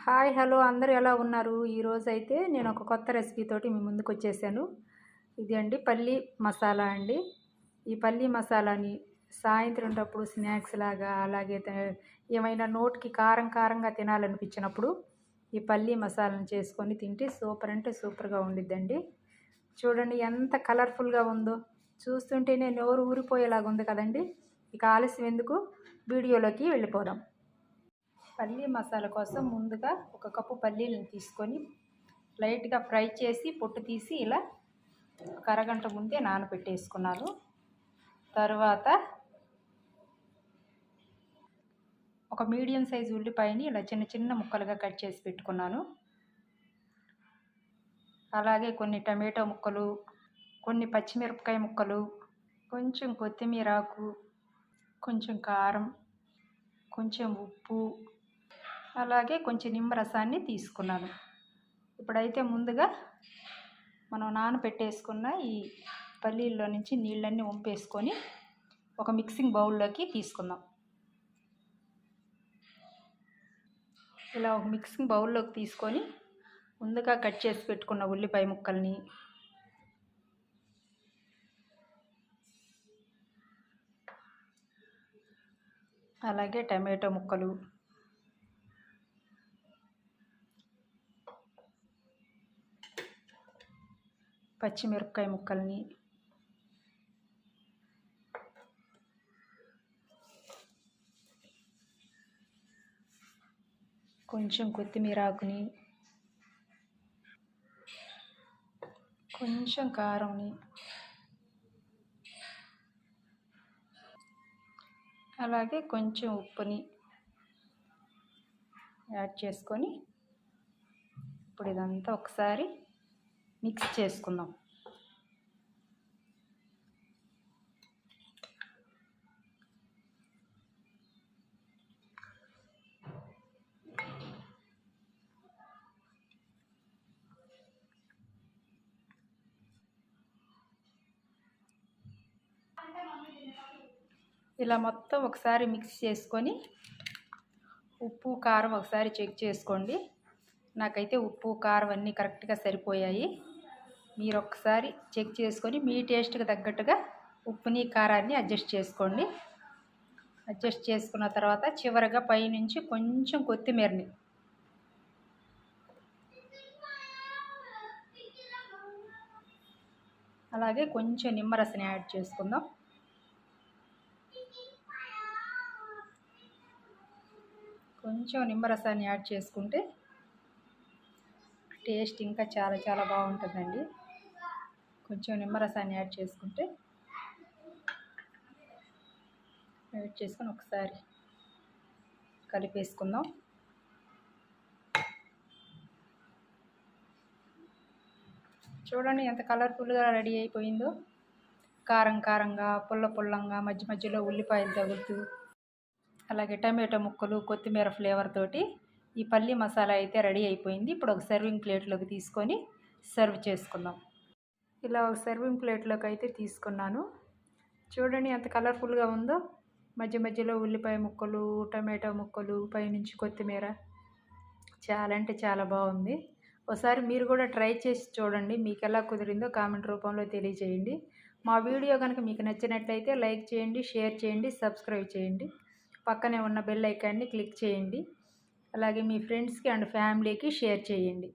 Hi hello అందరూ ఎలా ఉన్నారు? ఈరోజైతే నేను ఒక కొత్త రెసిపీ తోటి మీ ముందుకు వచ్చేసాను. ఇది అండి పల్లీ మసాలా అండి. ఈ పల్లీ మసాలాని సాయంత్రం టప్పుడు స్నాక్స్ లాగా అలాగే ఏమైనా నోటికి కారం కారంగా తినాలనిపించినప్పుడు ఈ పల్లీ మసాలాను చేసుకొని తింటే సూపర్ అంటే సూపర్గా ఉండిద్దండి. చూడండి ఎంత కలర్ఫుల్గా ఉందో, చూస్తుంటేనే నోరు ఊరిపోయేలాగా ఉంది కదండి. ఇక ఆలస్యం ఎందుకు, వీడియోలోకి వెళ్ళిపోదాం. పల్లీ మసాలా కోసం ముందుగా ఒక కప్పు పల్లీలను తీసుకొని లైట్గా ఫ్రై చేసి పొట్టు తీసి ఇలా ఒక అరగంట ముందే నానబెట్టేసుకున్నాను. తర్వాత ఒక మీడియం సైజు ఉల్లిపాయని ఇలా చిన్న చిన్న ముక్కలుగా కట్ చేసి పెట్టుకున్నాను. అలాగే కొన్ని టమాటో ముక్కలు, కొన్ని పచ్చిమిరపకాయ ముక్కలు, కొంచెం కొత్తిమీర ఆకు, కొంచెం కారం, కొంచెం ఉప్పు, అలాగే కొంచెం నిమ్మరసాన్ని తీసుకున్నాను. ఇప్పుడైతే ముందుగా మనం నానబెట్టేసుకున్న ఈ పల్లీల్లో నుంచి నీళ్ళన్నీ వంపేసుకొని ఒక మిక్సింగ్ బౌల్లోకి తీసుకుందాం. ఇలా ఒక మిక్సింగ్ బౌల్లోకి తీసుకొని ముందుగా కట్ చేసి పెట్టుకున్న ఉల్లిపాయ ముక్కల్ని, అలాగే టమాటో ముక్కలు, పచ్చిమిరపకాయ ముక్కల్ని, కొంచెం కొత్తిమీర ఆకుని, కొంచెం కారంని, అలాగే కొంచెం ఉప్పుని యాడ్ చేసుకొని ఇప్పుడు ఇదంతా ఒకసారి మిక్స్ చేసుకుందాం. ఇలా మొత్తం ఒకసారి మిక్స్ చేసుకొని ఉప్పు కారం ఒకసారి చెక్ చేసుకోండి. నాకైతే ఉప్పు కారం అన్నీ కరెక్ట్గా సరిపోయాయి. మీరు ఒకసారి చెక్ చేసుకొని మీ టేస్ట్కి తగ్గట్టుగా ఉప్పుని కారాన్ని అడ్జస్ట్ చేసుకోండి. అడ్జస్ట్ చేసుకున్న తర్వాత చివరగా పైనుంచి కొంచెం కొత్తిమీరని, అలాగే కొంచెం నిమ్మరసాన్ని యాడ్ చేసుకుందాం. కొంచెం నిమ్మరసాన్ని యాడ్ చేసుకుంటే టేస్ట్ ఇంకా చాలా చాలా బాగుంటుందండి. కొంచెం నిమ్మరసాన్ని యాడ్ చేసుకొని ఒకసారి కలిపేసుకుందాం. చూడండి ఎంత కలర్ఫుల్గా రెడీ అయిపోయిందో. కారం కారంగా, పుల్ల పుల్లంగా, మధ్య మధ్యలో ఉల్లిపాయలు తగులుతూ, అలాగే టమాటో ముక్కలు, కొత్తిమీర ఫ్లేవర్ తోటి ఈ పల్లీ మసాలా అయితే రెడీ అయిపోయింది. ఇప్పుడు ఒక సర్వింగ్ ప్లేట్లోకి తీసుకొని సర్వ్ చేసుకుందాం. ఇలా ఒక సర్వింగ్ ప్లేట్లోకి అయితే తీసుకున్నాను. చూడండి ఎంత కలర్ఫుల్గా ఉందో. మధ్య మధ్యలో ఉల్లిపాయ ముక్కలు, టమాటో ముక్కలు, పైనుంచి కొత్తిమీర, చాలా అంటే చాలా బాగుంది. ఒకసారి మీరు కూడా ట్రై చేసి చూడండి. మీకు ఎలా కుదిరిందో కామెంట్ రూపంలో తెలియజేయండి. మా వీడియో కనుక మీకు నచ్చినట్లయితే లైక్ చేయండి, షేర్ చేయండి, సబ్స్క్రైబ్ చేయండి. పక్కనే ఉన్న బెల్ ఐకాన్ని క్లిక్ చేయండి. అలాగే మీ ఫ్రెండ్స్కి అండ్ ఫ్యామిలీకి షేర్ చేయండి.